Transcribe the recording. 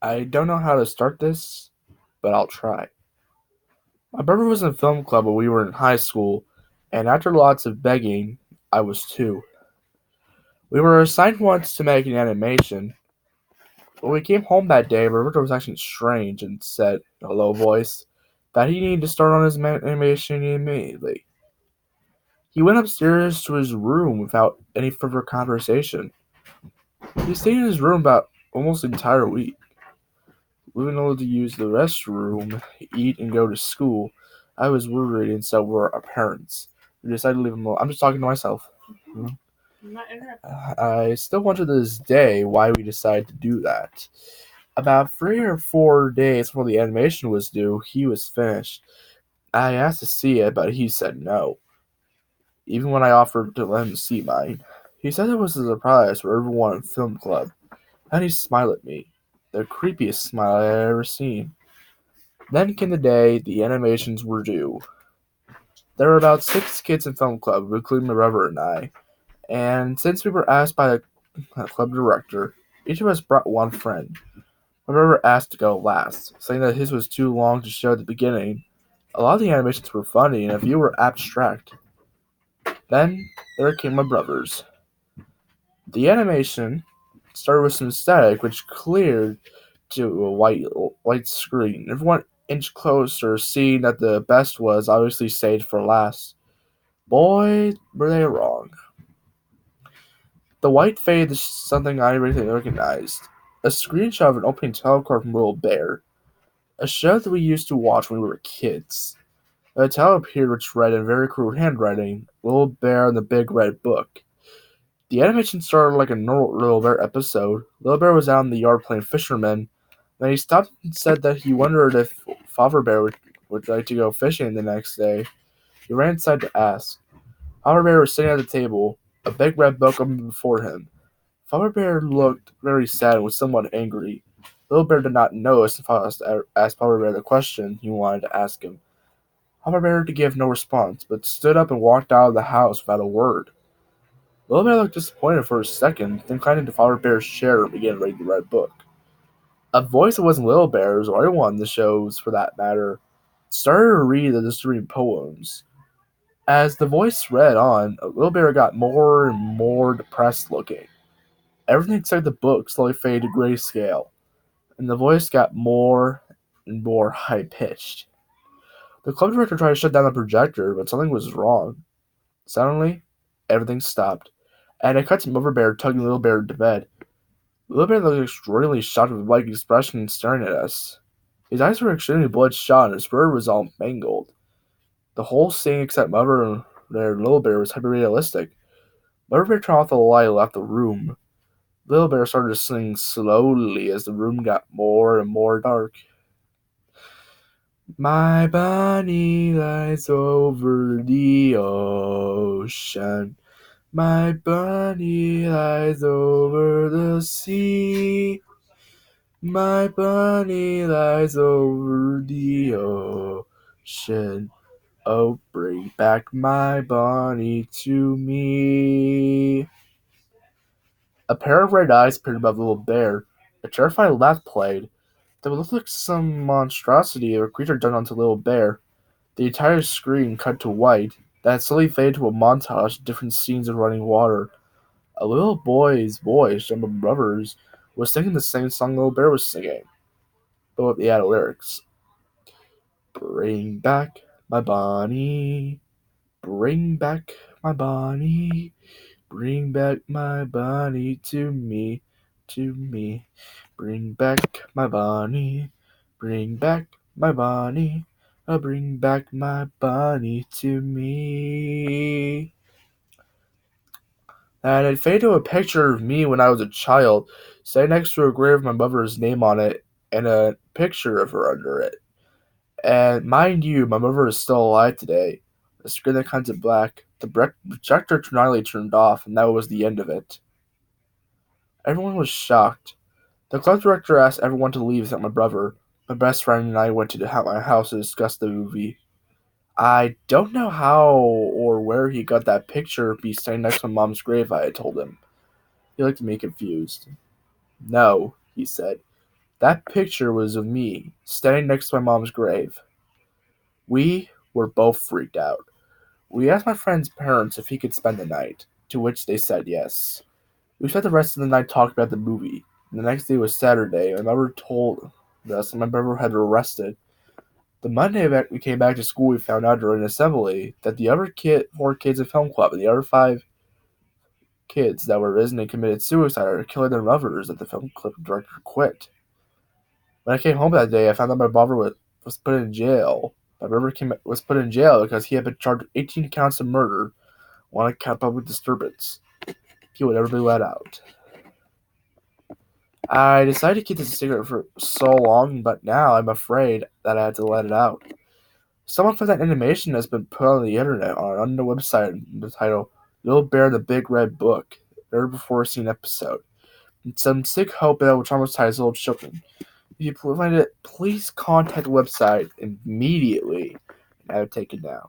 I don't know how to start this, but I'll try. My brother was in film club when we were in high school, and after lots of begging, I was too. We were assigned once to make an animation. When we came home that day, my brother was acting strange and said, in a low voice, that he needed to start on his animation immediately. He went upstairs to his room without any further conversation. He stayed in his room about almost the entire week. We were able to use the restroom, eat, and go to school. I was worried, and so were our parents. We decided to leave him alone. I'm just talking to myself. I'm not interrupting. I still wonder to this day why we decided to do that. About 3 or 4 days before the animation was due, he was finished. I asked to see it, but he said no, even when I offered to let him see mine. He said it was a surprise for everyone in film club, and he smiled at me, the creepiest smile I had ever seen. Then came the day the animations were due. There were about 6 kids in film club, including my brother and I, and since we were asked by the club director, each of us brought one friend. My brother asked to go last, saying that his was too long to show at the beginning. A lot of the animations were funny and a few were abstract. Then there came my brother's. The animation started with some static, which cleared to a white screen. Everyone inched closer, seeing that the best was obviously saved for last. Boy, were they wrong. The white faded to something I really recognized. A screenshot of an opening telecard from Little Bear, a show that we used to watch when we were kids. A title appeared which read in very crude handwriting, Little Bear and the Big Red Book. The animation started like a normal Little Bear episode. Little Bear was out in the yard playing fisherman. Then he stopped and said that he wondered if Father Bear would like to go fishing the next day. He ran inside to ask. Father Bear was sitting at the table, a big red book open before him. Father Bear looked very sad and was somewhat angry. Little Bear did not notice and asked Father Bear the question he wanted to ask him. Father Bear to give no response, but stood up and walked out of the house without a word. Little Bear looked disappointed for a second, then climbed into Father Bear's chair and began reading the red book. A voice that wasn't Little Bear's, or anyone in the shows for that matter, started to read the disturbing poems. As the voice read on, Little Bear got more and more depressed looking. Everything except the book slowly faded to grayscale, and the voice got more and more high pitched. The club director tried to shut down the projector, but something was wrong. Suddenly, everything stopped, and it cut to Mother Bear tugging Little Bear to bed. Little Bear looked extremely shocked with a blank expression staring at us. His eyes were extremely bloodshot and his fur was all mangled. The whole scene except Mother and Little Bear was hyper realistic. Mother Bear turned off the light and left the room. Little Bear started to sing slowly as the room got more and more dark. My bunny lies over the ocean. My bunny lies over the sea. My bunny lies over the ocean. Oh, bring back my bunny to me. A pair of red eyes appeared above the Little Bear. A terrified laugh played. That would look like some monstrosity or creature done onto Little Bear. The entire screen cut to white, then slowly faded to a montage of different scenes of running water. A little boy's voice, and my brother's, was singing the same song Little Bear was singing, but with the added lyrics. Bring back my Bonnie, bring back my Bonnie, bring back my Bonnie to me, to me. Bring back my Bonnie, bring back my Bonnie, bring back my Bonnie to me. And it faded to a picture of me when I was a child, sitting next to a grave with my mother's name on it and a picture of her under it. And mind you, my mother is still alive today. The screen that kinds of black. The projector finally turned off, and that was the end of it. Everyone was shocked. The club director asked everyone to leave except my brother. My best friend and I went to my house to discuss the movie. I don't know how or where he got that picture of me standing next to my mom's grave, I had told him. He looked at me confused. No, he said. That picture was of me, standing next to my mom's grave. We were both freaked out. We asked my friend's parents if he could spend the night, to which they said yes. We spent the rest of the night talking about the movie. The next day was Saturday. My mother told us my brother had been arrested. The Monday we came back to school, we found out during an assembly that the other four kids in film club and the other five kids that were arisen and committed suicide or killing their mothers that the film club director quit. When I came home that day, I found that my brother was put in jail. My brother was put in jail because he had been charged with 18 counts of murder, one count of public disturbance. He would never be let out. I decided to keep this a secret for so long, but now I'm afraid that I had to let it out. Someone from that animation has been put on the internet on the website the title Little Bear in the Big Red Book, never before seen episode. And some sick hope that it will traumatize little children. If you find it, please contact the website immediately and have it taken down.